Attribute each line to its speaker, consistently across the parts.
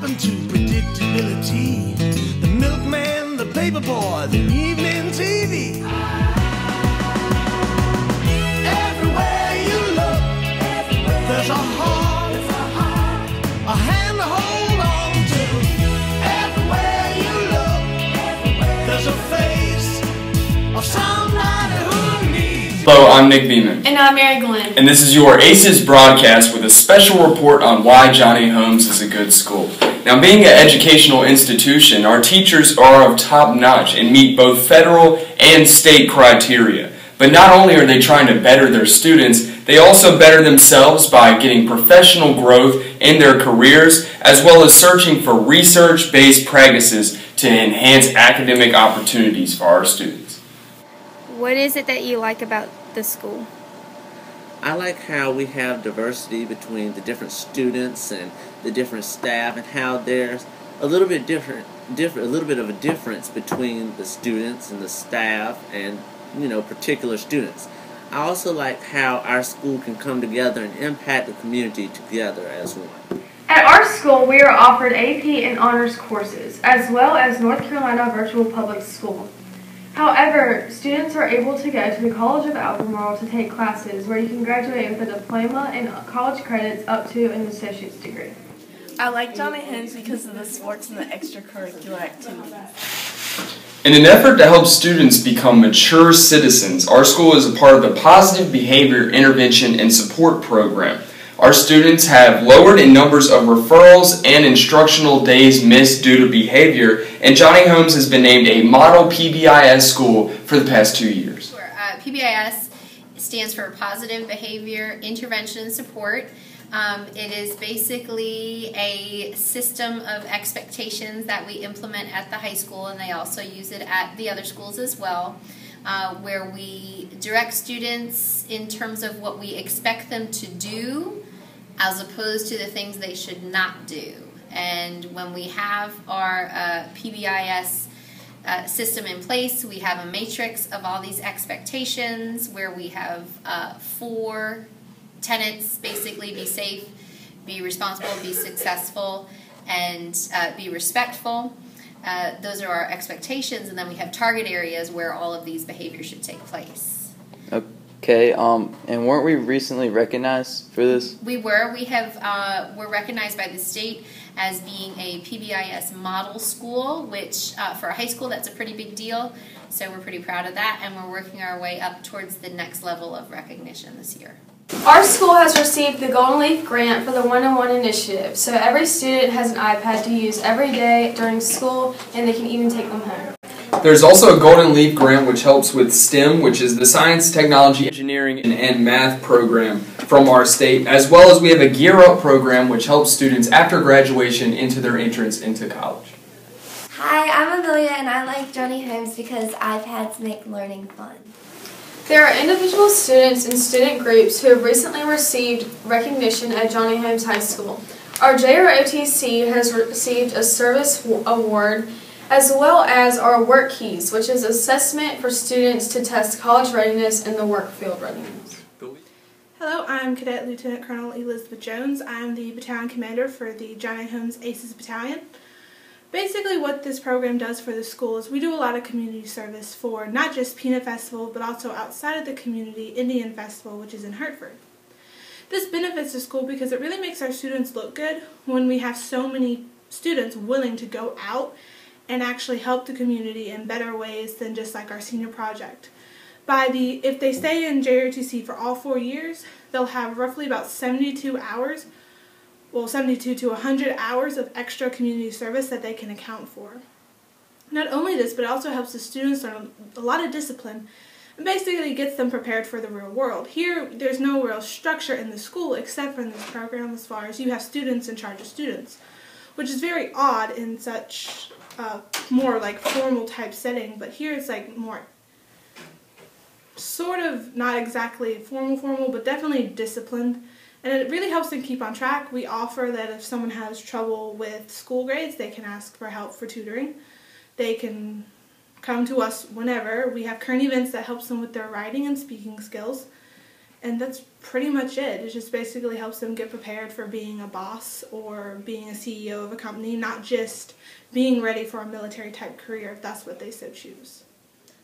Speaker 1: happened to predictability? The milkman, the paper boy, the evening TV. Everywhere you look, there's a heart, a hand to hold on to. Everywhere you look, there's a face of somebody who needs.
Speaker 2: Hello, I'm Nick Beeman.
Speaker 3: And I'm Mary Glenn.
Speaker 2: And this is your ACES broadcast with a special report on why Johnny Holmes is a good school. Now, being an educational institution, our teachers are of top notch and meet both federal and state criteria. But not only are they trying to better their students, they also better themselves by getting professional growth in their careers, as well as searching for research-based practices to enhance academic opportunities for our students.
Speaker 4: What is it that you like about the school?
Speaker 5: I like how we have diversity between the different students and the different staff, and how there's a little bit of a difference between the students and the staff and, particular students. I also like how our school can come together and impact the community together as one.
Speaker 3: At our school, we are offered AP and honors courses, as well as North Carolina Virtual Public School. However, students are able to go to the College of Albemarle to take classes where you can graduate with a diploma and college credits up to an associate's degree.
Speaker 6: I like Johnny Holmes because of the sports and the extracurricular activities.
Speaker 2: In an effort to help students become mature citizens, our school is a part of the Positive Behavior Intervention and Support Program. Our students have lowered in numbers of referrals and instructional days missed due to behavior, and Johnny Holmes has been named a model PBIS school for the past 2 years.
Speaker 7: Sure. PBIS stands for Positive Behavior Intervention and Support. It is basically a system of expectations that we implement at the high school, and they also use it at the other schools as well, where we direct students in terms of what we expect them to do as opposed to the things they should not do. And when we have our PBIS system in place, we have a matrix of all these expectations where we have 4 tenets, basically: be safe, be responsible, be successful, and be respectful. Those are our expectations, and then we have target areas where all of these behaviors should take place.
Speaker 8: Okay, and weren't we recently recognized for this?
Speaker 7: We were. We're recognized by the state as being a PBIS model school, which for a high school, that's a pretty big deal. So we're pretty proud of that, and we're working our way up towards the next level of recognition this year.
Speaker 3: Our school has received the Golden Leaf Grant for the One-on-One Initiative, so every student has an iPad to use every day during school, and they can even take them home.
Speaker 2: There's also a Golden Leaf Grant which helps with STEM, which is the Science, Technology, Engineering, and Math program from our state, as well as we have a Gear Up program which helps students after graduation into their entrance into college.
Speaker 9: Hi, I'm Amelia, and I like Johnny Holmes because iPads make learning fun.
Speaker 3: There are individual students and student groups who have recently received recognition at Johnny Holmes High School. Our JROTC has received a service award, as well as our Work Keys, which is assessment for students to test college readiness and the work field readiness.
Speaker 6: Hello, I'm Cadet Lieutenant Colonel Elizabeth Jones. I'm the battalion commander for the Johnny Holmes ACES Battalion. Basically, what this program does for the school is we do a lot of community service for not just Peanut Festival, but also outside of the community, Indian Festival, which is in Hartford. This benefits the school because it really makes our students look good when we have so many students willing to go out and actually help the community in better ways than just like our senior project. If they stay in JROTC for all 4 years, they'll have roughly about 72 hours, well, 72 to 100 hours of extra community service that they can account for. Not only this, but it also helps the students learn a lot of discipline and basically gets them prepared for the real world. Here, there's no real structure in the school except for in this program, as far as you have students in charge of students, which is very odd in such a more like formal type setting, but here it's like more sort of not exactly formal, but definitely disciplined. And it really helps them keep on track. We offer that if someone has trouble with school grades, they can ask for help for tutoring. They can come to us whenever. We have current events that helps them with their writing and speaking skills. And that's pretty much it. It just basically helps them get prepared for being a boss or being a CEO of a company, not just being ready for a military type career if that's what they so choose.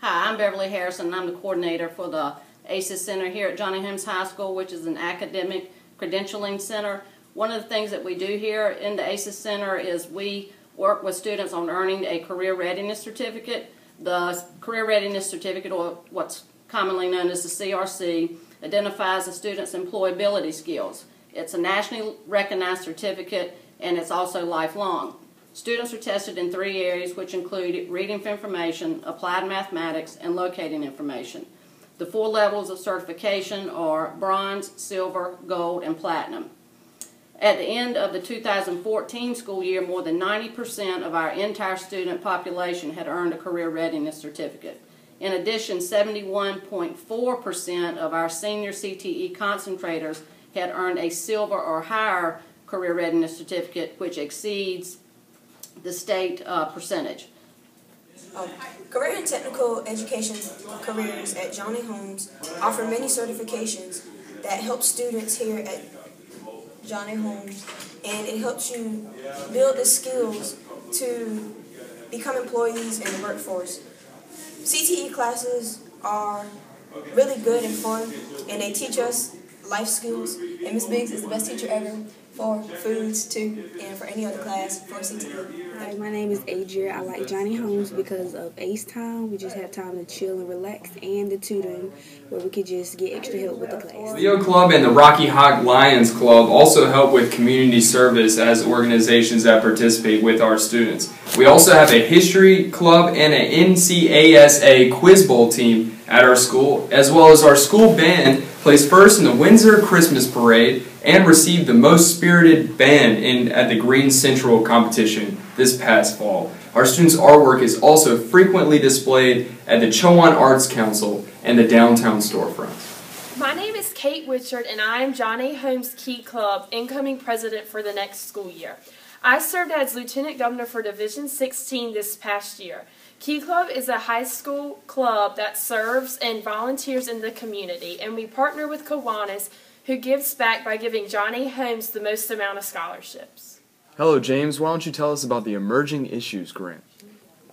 Speaker 10: Hi, I'm Beverly Harrison, and I'm the coordinator for the ACES Center here at Johnny Holmes High School, which is an academic credentialing center. One of the things that we do here in the ACES Center is we work with students on earning a career readiness certificate. The career readiness certificate, or what's commonly known as the CRC, identifies a student's employability skills. It's a nationally recognized certificate, and it's also lifelong. Students are tested in 3 areas, which include reading information, applied mathematics, and locating information. The 4 levels of certification are bronze, silver, gold, and platinum. At the end of the 2014 school year, more than 90% of our entire student population had earned a career readiness certificate. In addition, 71.4% of our senior CTE concentrators had earned a silver or higher career readiness certificate, which exceeds the state percentage.
Speaker 11: Career and technical education careers at Johnny Holmes offer many certifications that help students here at Johnny Holmes, and it helps you build the skills to become employees in the workforce. CTE classes are really good and fun, and they teach us life skills, and Ms. Biggs is the best teacher ever for foods too, and for any other class for CTE.
Speaker 12: Hi, my name is Adria. I like Johnny Holmes because of ACE time. We just have time to chill and relax, and the tutoring where we could just get extra help with the class.
Speaker 2: Leo Club and the Rocky Hawk Lions Club also help with community service as organizations that participate with our students. We also have a history club and an NCASA quiz bowl team at our school, as well as our school band placed first in the Windsor Christmas Parade and received the most spirited band at the Green Central competition this past fall. Our students' artwork is also frequently displayed at the Chowan Arts Council and the downtown storefront.
Speaker 13: My name is Kate Wichard, and I am Johnny Holmes Key Club incoming president for the next school year. I served as Lieutenant Governor for Division 16 this past year. Key Club is a high school club that serves and volunteers in the community, and we partner with Kiwanis, who gives back by giving Johnny Holmes the most amount of scholarships.
Speaker 2: Hello, James. Why don't you tell us about the Emerging Issues Grant?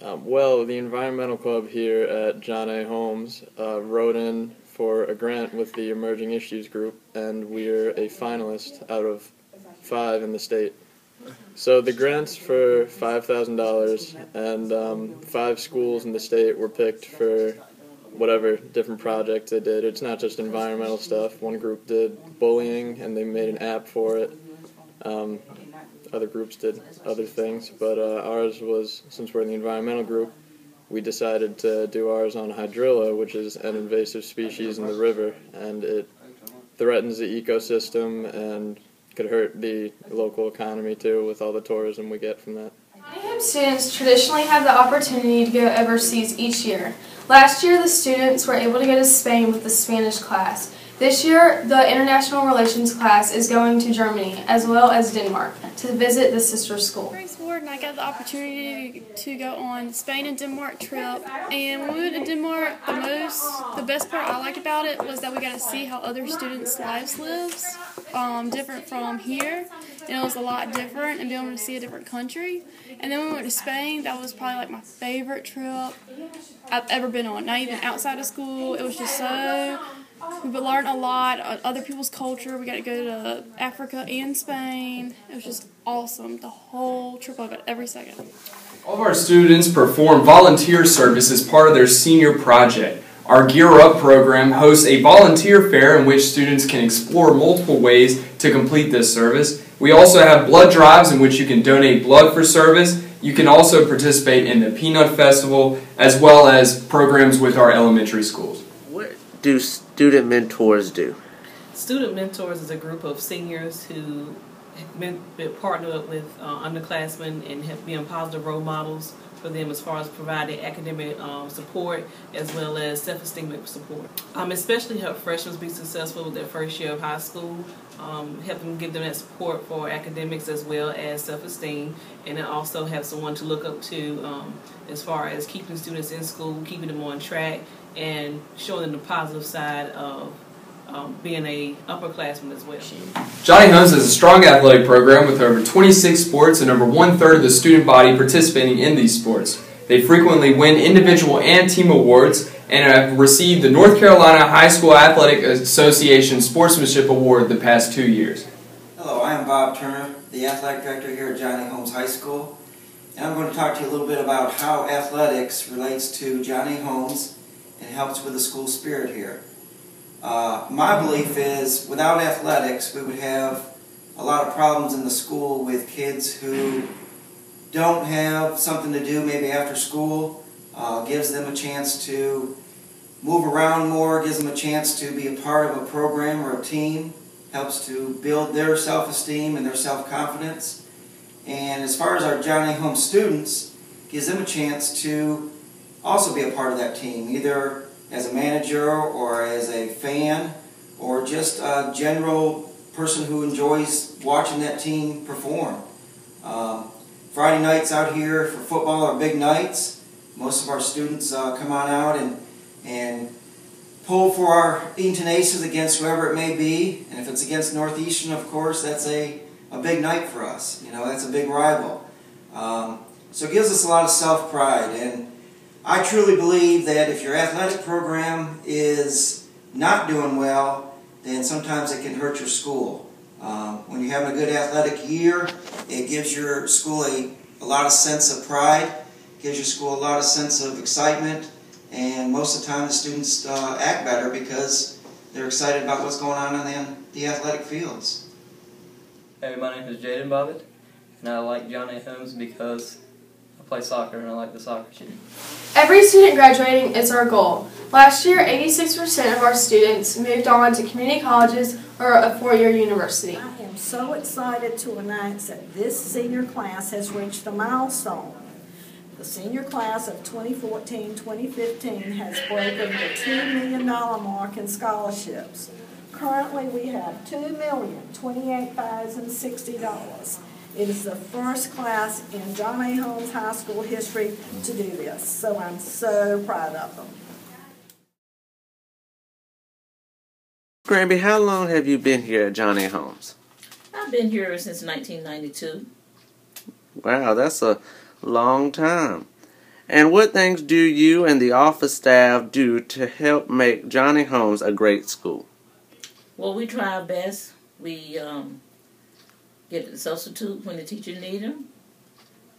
Speaker 14: Well, the Environmental Club here at John A. Holmes wrote in for a grant with the Emerging Issues group, and we're a finalist out of 5 in the state. So the grant's for $5,000, and 5 schools in the state were picked for whatever different projects they did. It's not just environmental stuff. One group did bullying, and they made an app for it. Other groups did other things, but ours was, since we're in the environmental group, we decided to do ours on hydrilla, which is an invasive species in the river, and it threatens the ecosystem and could hurt the local economy too with all the tourism we get from that.
Speaker 3: Johnny Holmes students traditionally have the opportunity to go overseas each year. Last year, the students were able to go to Spain with the Spanish class. This year, the International Relations class is going to Germany, as well as Denmark, to visit the sister school.
Speaker 15: Grace Ward, and I got the opportunity to go on the Spain and Denmark trip. And when we went to Denmark, the best part I liked about it was that we got to see how other students' lives lives, different from here. And it was a lot different, and being able to see a different country. And then when we went to Spain, that was probably like my favorite trip I've ever been on. Not even outside of school. It was just so... We learned a lot of other people's culture. We got to go to Africa and Spain. It was just awesome. The whole trip of it, every second.
Speaker 2: All of our students perform volunteer service as part of their senior project. Our Gear Up program hosts a volunteer fair in which students can explore multiple ways to complete this service. We also have blood drives in which you can donate blood for service. You can also participate in the Peanut Festival, as well as programs with our elementary schools.
Speaker 5: What do student mentors do?
Speaker 16: Student mentors is a group of seniors who partner up with underclassmen and have been positive role models for them as far as providing academic support as well as self-esteem support. Especially help freshmen be successful with their first year of high school, help them give them that support for academics as well as self-esteem, and then also have someone to look up to as far as keeping students in school, keeping them on track, and showing them the positive side of being a upperclassman as well.
Speaker 2: Johnny Holmes has a strong athletic program with over 26 sports and over 1/3 of the student body participating in these sports. They frequently win individual and team awards and have received the North Carolina High School Athletic Association Sportsmanship Award the past 2 years.
Speaker 17: Hello, I am Bob Turner, the athletic director here at Johnny Holmes High School. And I'm going to talk to you a little bit about how athletics relates to Johnny Holmes and helps with the school spirit here. My belief is without athletics we would have a lot of problems in the school with kids who don't have something to do maybe after school. Gives them a chance to move around more, gives them a chance to be a part of a program or a team, helps to build their self-esteem and their self-confidence. And as far as our Johnny Holmes students, gives them a chance to also be a part of that team, either as a manager or as a fan or just a general person who enjoys watching that team perform. Friday nights out here for football are big nights. Most of our students come on out and pull for our Edenton Aces against whoever it may be. And if it's against Northeastern, of course, that's a big night for us. You know, that's a big rival. So it gives us a lot of self-pride. And I truly believe that if your athletic program is not doing well, then sometimes it can hurt your school. When you're having a good athletic year, it gives your school a lot of sense of pride, gives your school a lot of sense of excitement, and most of the time the students act better because they're excited about what's going on in the athletic fields.
Speaker 18: Hey, my name is Jaden Bobbitt, and I like Johnny Holmes because I play soccer and I like the soccer team.
Speaker 3: Every student graduating is our goal. Last year, 86% of our students moved on to community colleges or a four-year university.
Speaker 19: I am so excited to announce that this senior class has reached a milestone. The senior class of 2014-2015 has broken the $2 million mark in scholarships. Currently, we have $2,028,060. It is the first class in Johnny Holmes High School history to do this, so I'm so proud of them.
Speaker 5: Granby, how long have you been here at Johnny Holmes?
Speaker 20: I've been here since 1992.
Speaker 5: Wow, that's a long time. And what things do you and the office staff do to help make Johnny Holmes a great school?
Speaker 20: Well, we try our best. We get a substitute when the teacher needs them.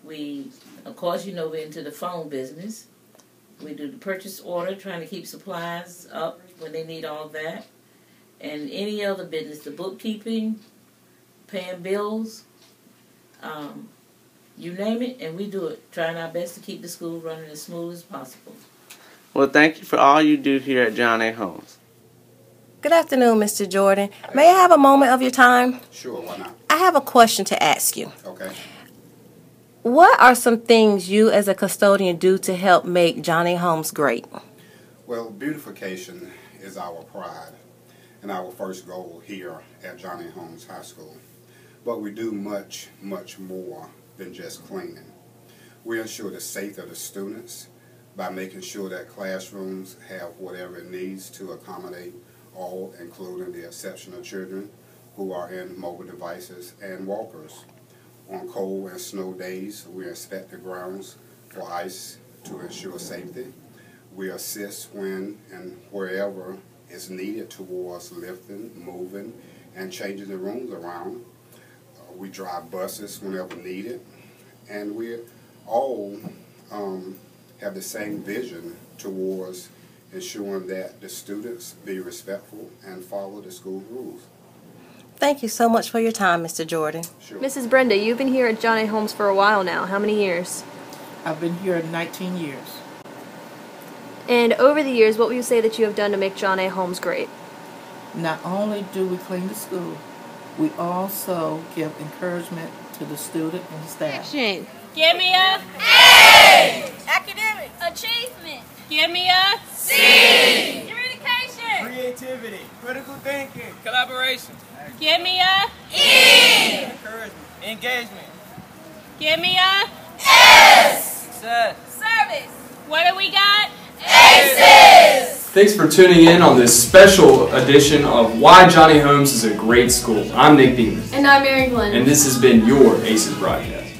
Speaker 20: We, of course, you know, we're into the phone business. We do the purchase order, trying to keep supplies up when they need all that. And any other business, the bookkeeping, paying bills, you name it, and we do it, trying our best to keep the school running as smooth as possible.
Speaker 5: Well, thank you for all you do here at Johnny Holmes.
Speaker 21: Good afternoon, Mr. Jordan. May I have a moment of your time?
Speaker 22: Sure, why not?
Speaker 21: I have a question to ask you.
Speaker 22: Okay.
Speaker 21: What are some things you as a custodian do to help make Johnny Holmes great?
Speaker 22: Well, beautification is our pride and our first goal here at Johnny Holmes High School. But we do much, much more than just cleaning. We ensure the safety of the students by making sure that classrooms have whatever it needs to accommodate all, including the exceptional children who are in mobile devices and walkers. On cold and snow days, we inspect the grounds for ice to ensure safety. We assist when and wherever is needed towards lifting, moving, and changing the rooms around. We drive buses whenever needed, and we all have the same vision towards ensuring that the students be respectful and follow the school rules.
Speaker 21: Thank you so much for your time, Mr. Jordan.
Speaker 22: Sure.
Speaker 23: Mrs. Brenda, you've been here at Johnny Holmes for a while now. How many years?
Speaker 24: I've been here 19 years.
Speaker 23: And over the years, what would you say that you have done to make Johnny Holmes great?
Speaker 24: Not only do we clean the school, we also give encouragement to the student and staff.
Speaker 23: Action.
Speaker 25: Give me a A. Academic achievement. Give me a C. Communication.
Speaker 26: Creativity. Critical thinking. Collaboration.
Speaker 25: Give me a E.
Speaker 26: Encouragement. Engagement.
Speaker 25: Give me a
Speaker 26: S. Success.
Speaker 25: Service. What do we got?
Speaker 26: Aces.
Speaker 2: Thanks for tuning in on this special edition of Why Johnny Holmes is a Great School. I'm Nick Beamer.
Speaker 3: And I'm Mary Glenn.
Speaker 2: And this has been your ACES broadcast.